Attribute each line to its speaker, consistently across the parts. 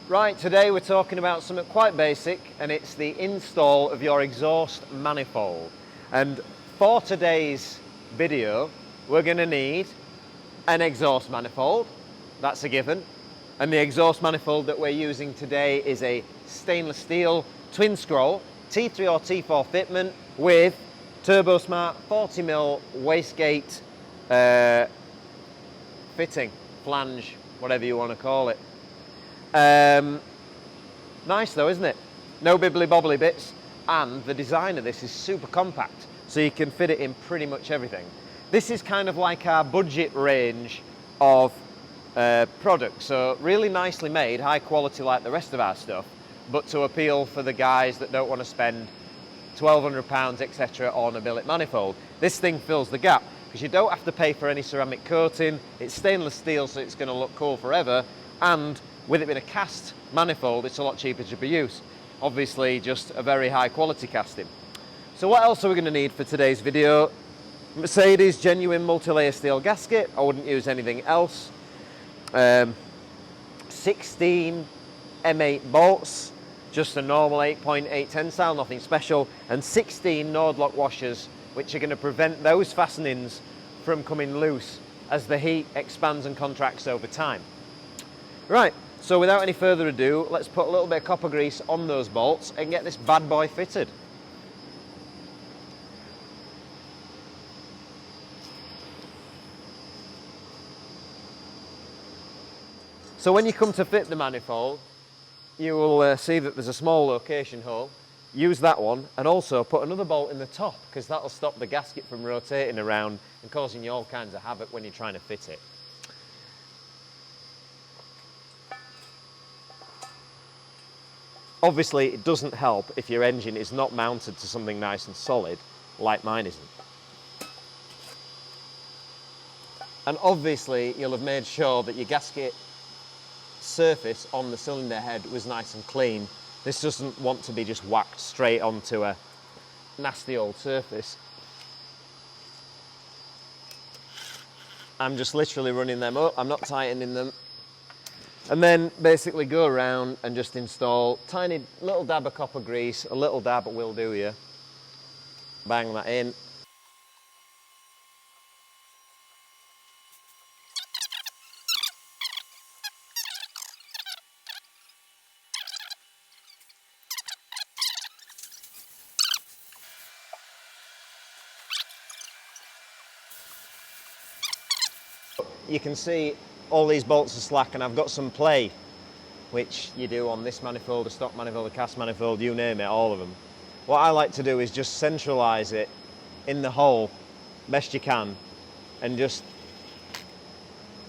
Speaker 1: Right, today we're talking about something quite basic, and it's the install of your exhaust manifold. And for today's video, we're going to need an exhaust manifold, that's a given. And the exhaust manifold that we're using today is a stainless steel twin scroll T3 or T4 fitment with Turbosmart 40mm wastegate fitting, flange, whatever you want to call it. Nice though, isn't it? No bibbly bobbly bits, and the design of this is super compact, so you can fit it in pretty much everything. This is kind of like our budget range of products, so really nicely made, high quality like the rest of our stuff, but to appeal for the guys that don't want to spend £1,200 etc. on a billet manifold. This thing fills the gap because you don't have to pay for any ceramic coating. It's stainless steel, so it's going to look cool forever, and with it being a cast manifold, it's a lot cheaper to produce. Obviously, just a very high quality casting. So what else are we going to need for today's video? Mercedes genuine multi-layer steel gasket. I wouldn't use anything else. 16 M8 bolts, just a normal 8.8 tensile, nothing special, and 16 Nord lock washers, which are going to prevent those fastenings from coming loose as the heat expands and contracts over time. Right, so without any further ado, let's put a little bit of copper grease on those bolts and get this bad boy fitted. So when you come to fit the manifold, you will see that there's a small location hole. Use that one, and also put another bolt in the top, because that'll stop the gasket from rotating around and causing you all kinds of havoc when you're trying to fit it. Obviously, it doesn't help if your engine is not mounted to something nice and solid, like mine isn't. And obviously, you'll have made sure that your gasket surface on the cylinder head was nice and clean. This doesn't want to be just whacked straight onto a nasty old surface. I'm just literally running them up, I'm not tightening them. And then basically go around and just install tiny little dab of copper grease, a little dab will do you. Bang that in. You can see all these bolts are slack, and I've got some play, which you do on this manifold, a stock manifold, a cast manifold, you name it, all of them. What I like to do is just centralise it in the hole best you can, and just,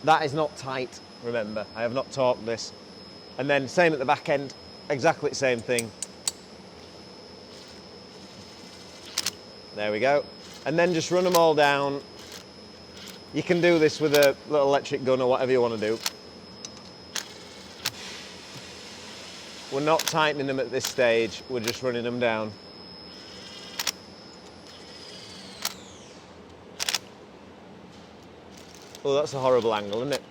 Speaker 1: that is not tight, remember, I have not torqued this. And then same at the back end, exactly the same thing. There we go. And then just run them all down. You can do this with a little electric gun or whatever you want to do. We're not tightening them at this stage, we're just running them down. Oh, that's a horrible angle, isn't it?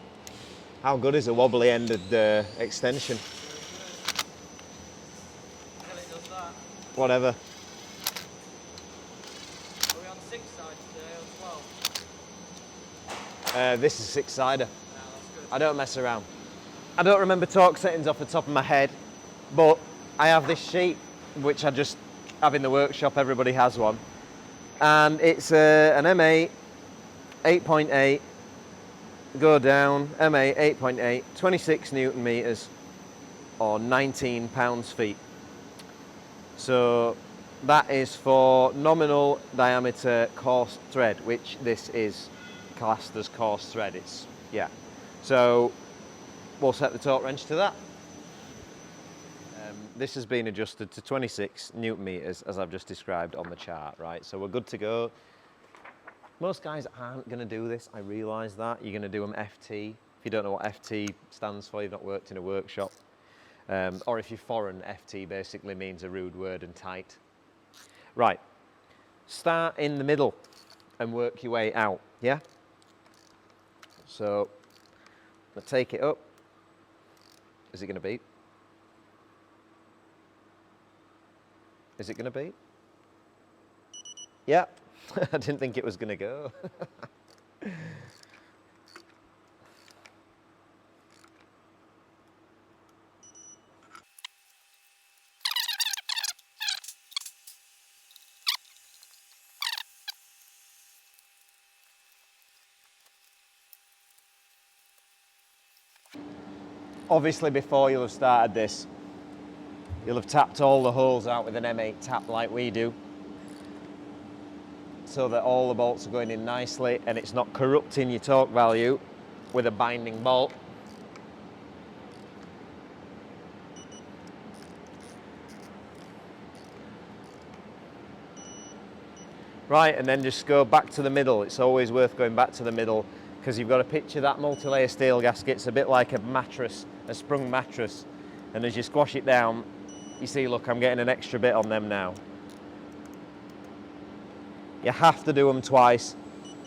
Speaker 1: How good is a wobbly-ended extension?
Speaker 2: Until it does that.
Speaker 1: Whatever.
Speaker 2: Are we on 6 sides today or 12?
Speaker 1: This is 6-sider.
Speaker 2: No, that's good.
Speaker 1: I don't mess around. I don't remember torque settings off the top of my head, but I have this sheet which I just have in the workshop, everybody has one. And it's an M8, 8.8, go down, M8, 8.8, 26 Newton meters, or 19 pounds-feet. So that is for nominal diameter coarse thread, which this is classed as coarse thread. It's, yeah. So we'll set the torque wrench to that. This has been adjusted to 26 Newton meters, as I've just described on the chart, right? So we're good to go. Most guys aren't going to do this, I realise that. You're going to do them FT. If you don't know what FT stands for, you've not worked in a workshop. Or if you're foreign, FT basically means a rude word and tight. Right, start in the middle and work your way out, yeah? So, I'm going to take it up. Is it going to beep? Is it going to beep? Yeah, I didn't think it was going to go. Obviously, before you'll have started this, you'll have tapped all the holes out with an M8 tap like we do, so that all the bolts are going in nicely and it's not corrupting your torque value with a binding bolt. Right, and then just go back to the middle. It's always worth going back to the middle because you've got to picture that multi-layer steel gasket. It's a bit like a mattress, a sprung mattress. And as you squash it down, you see, look, I'm getting an extra bit on them now. You have to do them twice.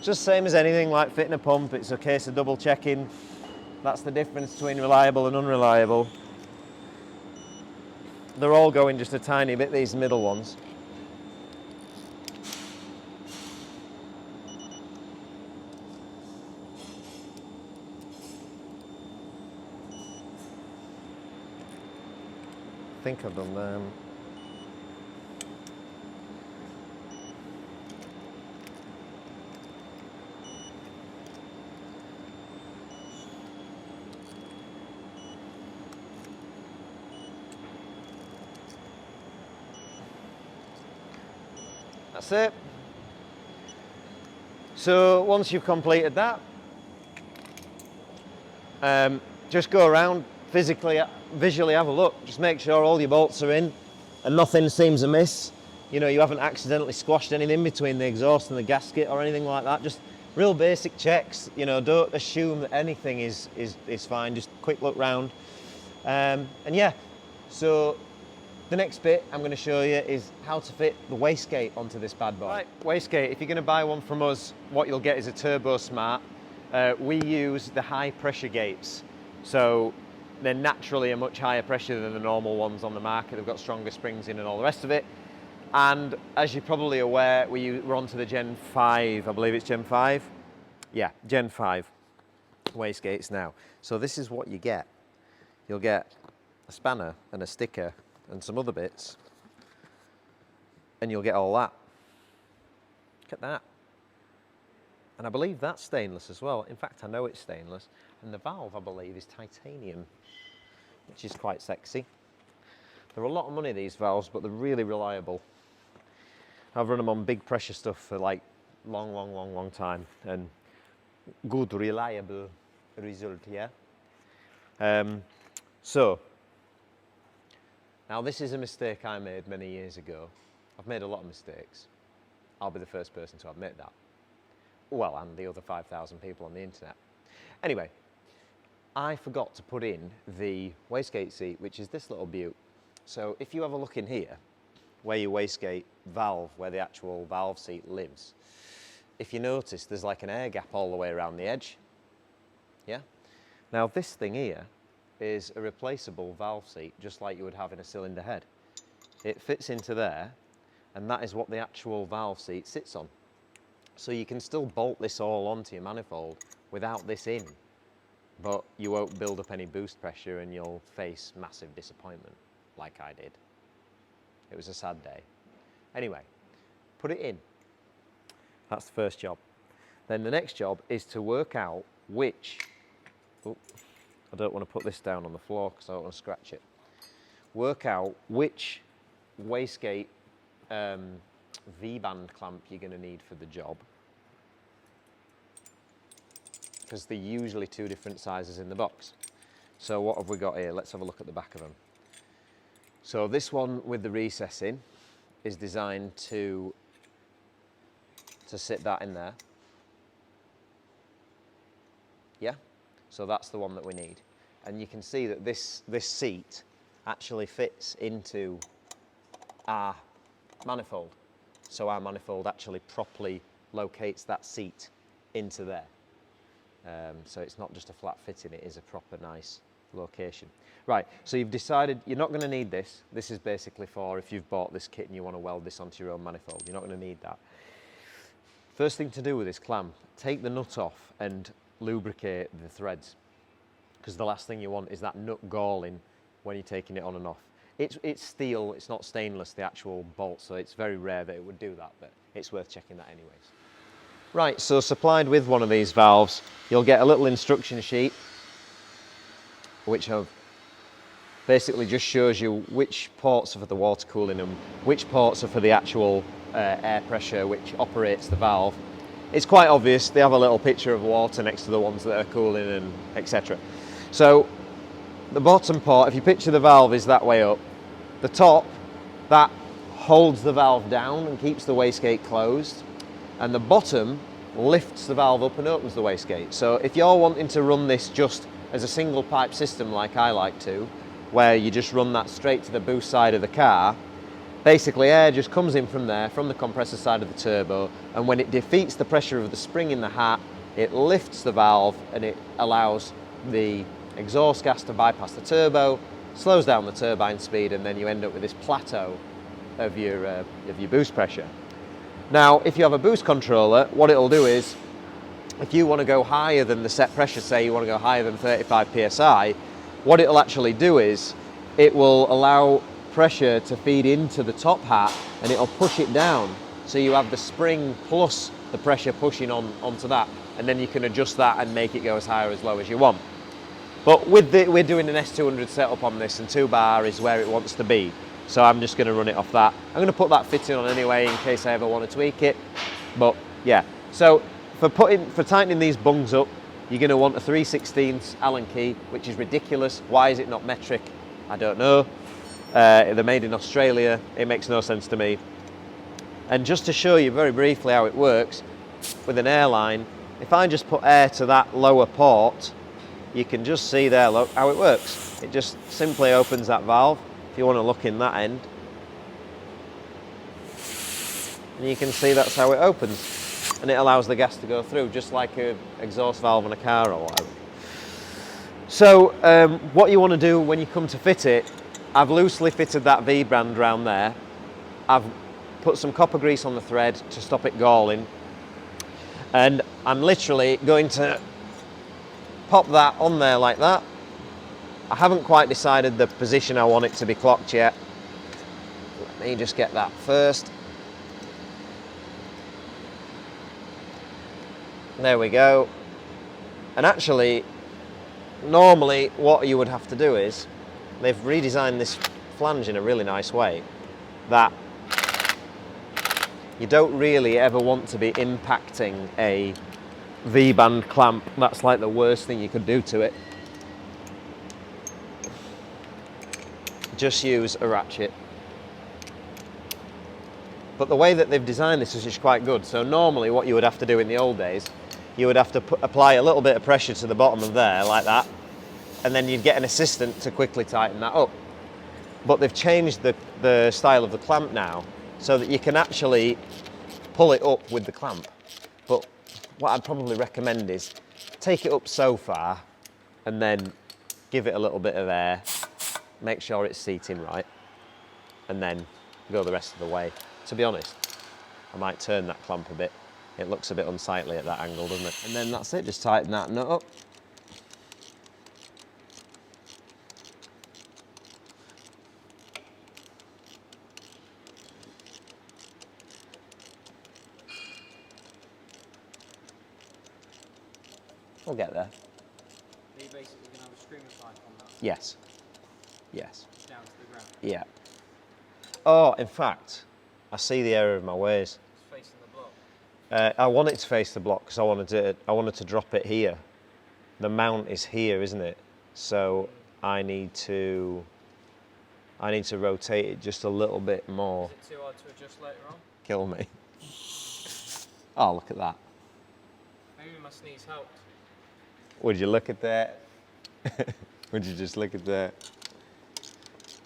Speaker 1: Just same as anything like fitting a pump, it's a case of double checking. That's the difference between reliable and unreliable. They're all going just a tiny bit, these middle ones. I think I've done them. That's it. So once you've completed that, just go around, visually have a look. Just make sure all your bolts are in and nothing seems amiss. You know, you haven't accidentally squashed anything between the exhaust and the gasket or anything like that. Just real basic checks. You know, don't assume that anything is fine. Just quick look round. And yeah, so the next bit I'm going to show you is how to fit the wastegate onto this bad boy. Right, wastegate, if you're going to buy one from us, what you'll get is a Turbosmart. We use the high pressure gates. So they're naturally a much higher pressure than the normal ones on the market. They've got stronger springs in and all the rest of it. And as you're probably aware, we're on to the Gen 5, I believe it's Gen 5. Yeah, Gen 5 wastegates now. So this is what you get. You'll get a spanner and a sticker and some other bits, and you'll get all that. Look at that. And I believe that's stainless as well. In fact, I know it's stainless. And the valve, I believe, is titanium, which is quite sexy. They're a lot of money, these valves, but they're really reliable. I've run them on big pressure stuff for like long time, and good, reliable result, yeah? So, now this is a mistake I made many years ago. I've made a lot of mistakes. I'll be the first person to admit that. Well, and the other 5,000 people on the internet. Anyway, I forgot to put in the wastegate seat, which is this little beaut. So if you have a look in here, where your wastegate valve, where the actual valve seat lives, if you notice, there's like an air gap all the way around the edge. Yeah? Now this thing here is a replaceable valve seat, just like you would have in a cylinder head. It fits into there, and that is what the actual valve seat sits on. So you can still bolt this all onto your manifold without this in, but you won't build up any boost pressure and you'll face massive disappointment, like I did. It was a sad day. Anyway, put it in. That's the first job. Then the next job is to work out which, I don't want to put this down on the floor because I don't want to scratch it. Work out which wastegate V-band clamp you're going to need for the job, because they're usually two different sizes in the box. So what have we got here? Let's have a look at the back of them. So this one with the recessing is designed to sit that in there. Yeah? So that's the one that we need. And you can see that this seat actually fits into our manifold. So our manifold actually properly locates that seat into there. So it's not just a flat fitting, it is a proper nice location. Right, so you've decided you're not going to need this. This is basically for if you've bought this kit and you want to weld this onto your own manifold. You're not going to need that. First thing to do with this clamp, take the nut off and lubricate the threads, because the last thing you want is that nut galling when you're taking it on and off. It's steel, it's not stainless, the actual bolt, so it's very rare that it would do that, but it's worth checking that anyways. Right, so supplied with one of these valves, you'll get a little instruction sheet which basically just shows you which ports are for the water cooling and which ports are for the actual air pressure which operates the valve. It's quite obvious, they have a little picture of water next to the ones that are cooling and etc. So the bottom port, if you picture the valve is that way up, the top, that holds the valve down and keeps the wastegate closed, and the bottom lifts the valve up and opens the wastegate. So if you're wanting to run this just as a single pipe system like I like to, where you just run that straight to the boost side of the car, basically air just comes in from there, from the compressor side of the turbo, and when it defeats the pressure of the spring in the hat, it lifts the valve and it allows the exhaust gas to bypass the turbo, slows down the turbine speed, and then you end up with this plateau of your boost pressure. Now, if you have a boost controller, what it'll do is, if you want to go higher than the set pressure, say you want to go higher than 35 psi, what it'll actually do is it will allow pressure to feed into the top hat and it'll push it down. So you have the spring plus the pressure pushing onto that, and then you can adjust that and make it go as high or as low as you want. But we're doing an S200 setup on this, and 2 bar is where it wants to be. So I'm just going to run it off that. I'm going to put that fitting on anyway in case I ever want to tweak it. But yeah, so for tightening these bungs up, you're going to want a 3/16 Allen key, which is ridiculous. Why is it not metric? I don't know. They're made in Australia. It makes no sense to me. And just to show you very briefly how it works, with an airline, if I just put air to that lower port, you can just see there, look, how it works. It just simply opens that valve, if you want to look in that end. And you can see that's how it opens. And it allows the gas to go through, just like an exhaust valve on a car or whatever. So what you want to do when you come to fit it, I've loosely fitted that V-band around there. I've put some copper grease on the thread to stop it galling. And I'm literally going to pop that on there like that. I haven't quite decided the position I want it to be clocked yet. Let me just get that first. There we go. And actually, normally what you would have to do is, they've redesigned this flange in a really nice way, that you don't really ever want to be impacting a V-band clamp. That's like the worst thing you could do to it. Just use a ratchet. But the way that they've designed this is just quite good. So normally what you would have to do in the old days, you would have to apply a little bit of pressure to the bottom of there, like that, and then you'd get an assistant to quickly tighten that up. But they've changed the style of the clamp now, so that you can actually pull it up with the clamp. But what I'd probably recommend is take it up so far, and then give it a little bit of air, make sure it's seating right, and then go the rest of the way. To be honest, I might turn that clamp a bit. It looks a bit unsightly at that angle, doesn't it? And then that's it, just tighten that nut up. We'll get there.
Speaker 2: Are you basically going to have a screamer pipe on that?
Speaker 1: Yes. Yes.
Speaker 2: Down to the ground?
Speaker 1: Yeah. Oh, in fact, I see the error of my ways.
Speaker 2: It's facing the block.
Speaker 1: I want it to face the block because I wanted to drop it here. The mount is here, isn't it? So I need to rotate it just a little bit more.
Speaker 2: Is it too hard to adjust later on?
Speaker 1: Kill me. Oh, look at that.
Speaker 2: Maybe my sneeze helped.
Speaker 1: Would you look at that? Would you just look at that?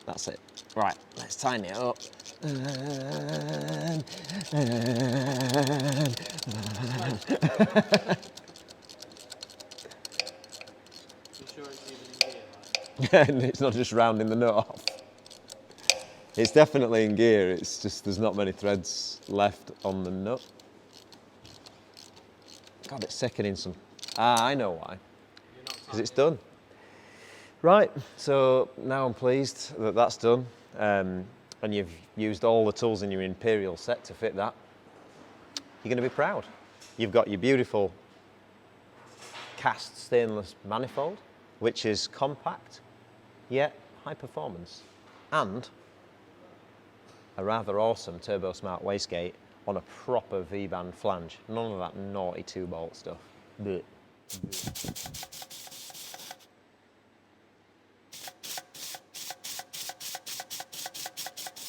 Speaker 1: That's it. Right, let's tighten it up.
Speaker 2: You sure it's even in gear?
Speaker 1: And it's not just rounding the nut off. It's definitely in gear, it's just there's not many threads left on the nut. God, it's sickening some. Ah, I know why. Because it's done. Right, so now I'm pleased that that's done. And you've used all the tools in your Imperial set to fit that. You're going to be proud. You've got your beautiful cast stainless manifold, which is compact, yet high performance. And a rather awesome Turbosmart wastegate on a proper V-band flange. None of that naughty 2-bolt stuff. Blech.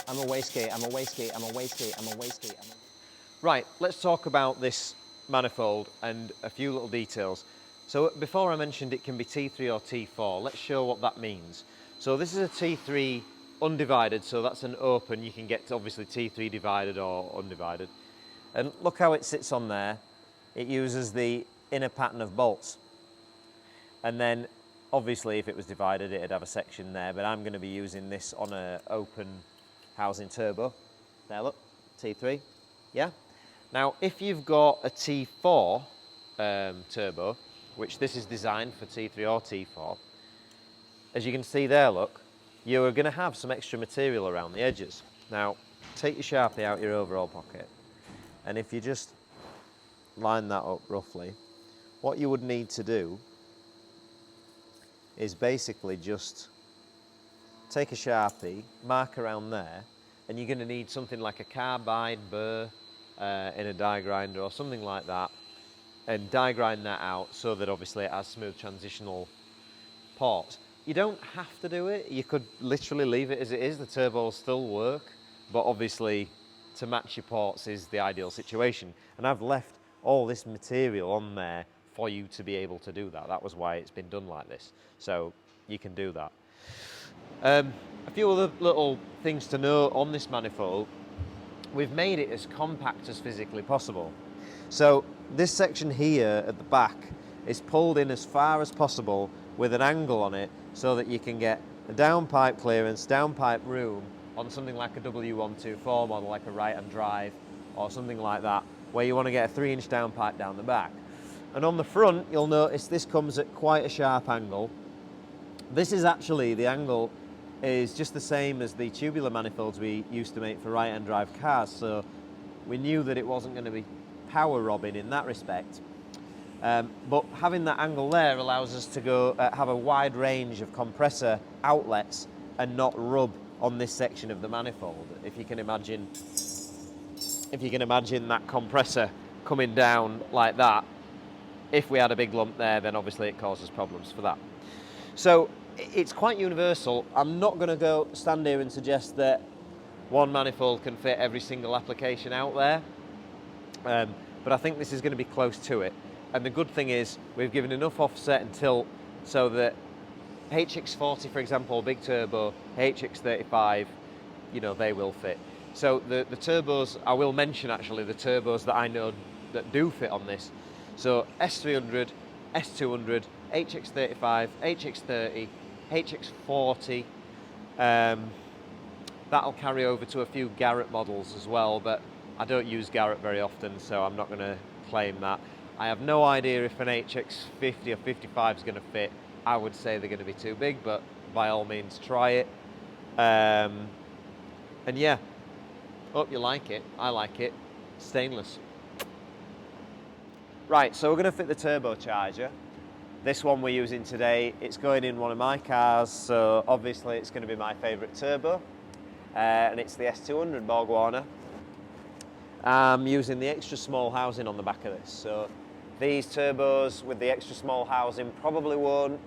Speaker 1: I'm a wastegate, I'm a wastegate, I'm a wastegate, I'm a wastegate. Right, let's talk about this manifold and a few little details. So before I mentioned it can be T3 or T4, let's show what that means. So this is a T3 undivided, so that's an open. You can get to obviously T3 divided or undivided. And look how it sits on there. It uses the inner pattern of bolts. And then obviously if it was divided it'd have a section there, but I'm going to be using this on an open housing turbo. There, look, T3, yeah? Now if you've got a T4 turbo, which this is designed for T3 or T4, as you can see there, look, you're going to have some extra material around the edges. Now, take your Sharpie out your overall pocket, and if you just line that up roughly, what you would need to do is basically just take a Sharpie, mark around there, and you're going to need something like a carbide burr in a die grinder or something like that, and die grind that out so that obviously it has smooth transitional ports. You don't have to do it, you could literally leave it as it is, the turbo will still work, but obviously to match your ports is the ideal situation. And I've left all this material on there for you to be able to do that. That was why it's been done like this. So you can do that. A few other little things to know on this manifold. We've made it as compact as physically possible. So this section here at the back is pulled in as far as possible with an angle on it so that you can get a downpipe clearance, downpipe room on something like a W124 model, like a right-hand drive or something like that, where you want to get a 3-inch downpipe down the back. And on the front, you'll notice this comes at quite a sharp angle. This is actually, the angle is just the same as the tubular manifolds we used to make for right-hand drive cars, so we knew that it wasn't going to be power robbing in that respect. But having that angle there allows us to go have a wide range of compressor outlets and not rub on this section of the manifold. If you can imagine that compressor coming down like that, if we had a big lump there, then obviously it causes problems for that. So it's quite universal. I'm not going to stand here and suggest that one manifold can fit every single application out there, but I think this is going to be close to it. And the good thing is we've given enough offset and tilt so that HX40, for example, big turbo, HX35, you know, they will fit. So the turbos, I will mention actually the turbos that I know that do fit on this. So S300, S200, HX35, HX30, HX40. That'll carry over to a few Garrett models as well, but I don't use Garrett very often, so I'm not going to claim that. I have no idea if an HX50 or 55 is going to fit. I would say they're going to be too big, but by all means try it. And yeah, hope you like it. I like it. Stainless. Right, so we're going to fit the turbocharger. This one we're using today, it's going in one of my cars, so obviously it's going to be my favourite turbo. And it's the S200 Borg Warner. I'm using the extra small housing on the back of this. So these turbos with the extra small housing probably won't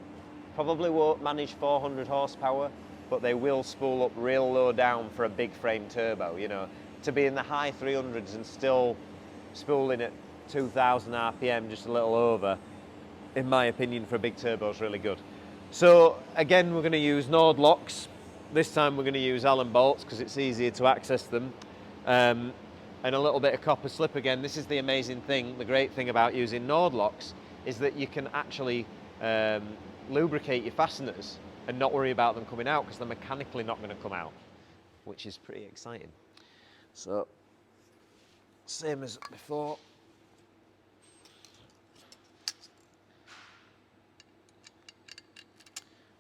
Speaker 1: manage 400 horsepower, but they will spool up real low down for a big frame turbo. You know, to be in the high 300s and still spooling at 2,000 RPM, just a little over, in my opinion, for a big turbo is really good. So again, we're going to use Nord locks. This time we're going to use Allen bolts because it's easier to access them. And a little bit of copper slip again. This is the amazing thing, the great thing about using Nord locks is that you can actually lubricate your fasteners. and not worry about them coming out because they're mechanically not going to come out, which is pretty exciting. So, same as before.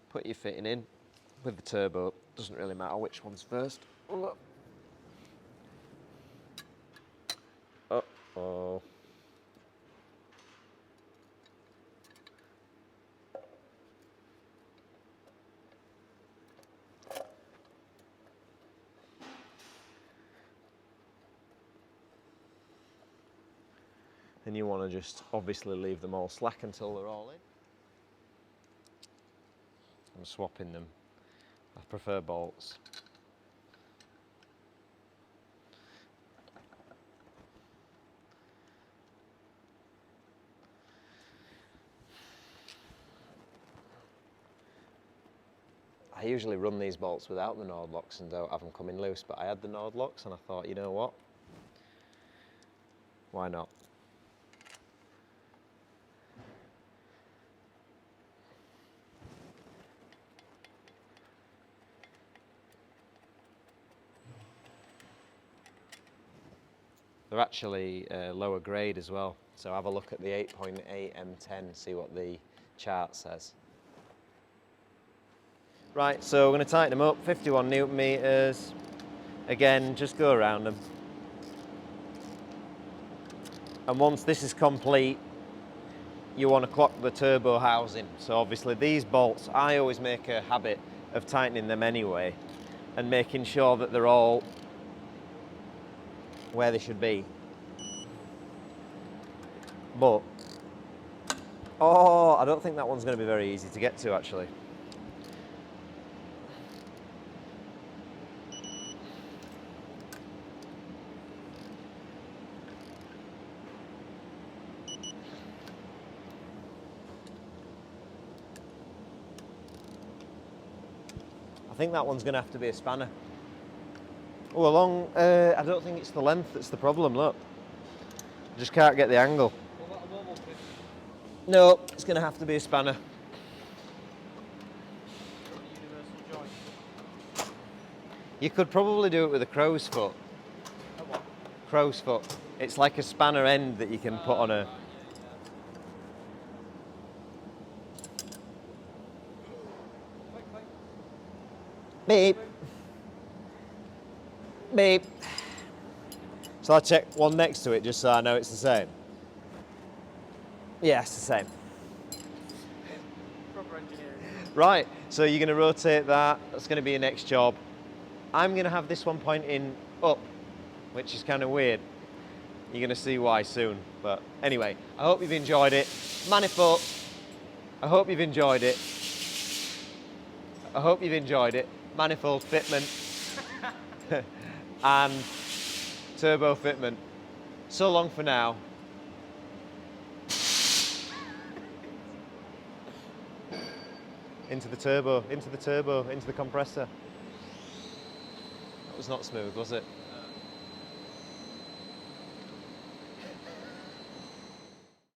Speaker 1: Put your fitting in with the turbo. Doesn't really matter which one's first. Uh-oh. And you want to just obviously leave them all slack until they're all in. I'm swapping them. I prefer bolts. I usually run these bolts without the Nord locks and don't have them coming loose, but I had the Nord locks and I thought, you know what? Why not? They're actually lower grade as well, so have a look at the 8.8 M10, see what the chart says. Right, so we're going to tighten them up, 51 Newton meters. Again, just go around them. And once this is complete, you want to clock the turbo housing. So obviously these bolts, I always make a habit of tightening them anyway and making sure that they're all where they should be. But, oh, I don't think that one's going to be very easy to get to actually. I think that one's going to have to be a spanner. Oh, I don't think it's the length that's the problem, look. I just can't get the angle.
Speaker 2: What about a wobble pin?
Speaker 1: No, it's going to have to be a spanner.
Speaker 2: Universal joint.
Speaker 1: You could probably do it with a crow's foot.
Speaker 2: A what?
Speaker 1: Crow's foot. It's like a spanner end that you can put on a...
Speaker 2: Right, yeah. Click, click.
Speaker 1: Beep. Beep. So I'll check one next to it just so I know it's the same. Yeah, it's the same.
Speaker 2: Proper engineering.
Speaker 1: Right, so you're going to rotate that. That's going to be your next job. I'm going to have this one pointing up, which is kind of weird. You're going to see why soon. But anyway, I hope you've enjoyed it. Manifold. I hope you've enjoyed it. I hope you've enjoyed it. Manifold fitment. And turbo fitment. So long for now. Into the turbo, into the turbo, into the compressor. That was not smooth, was it?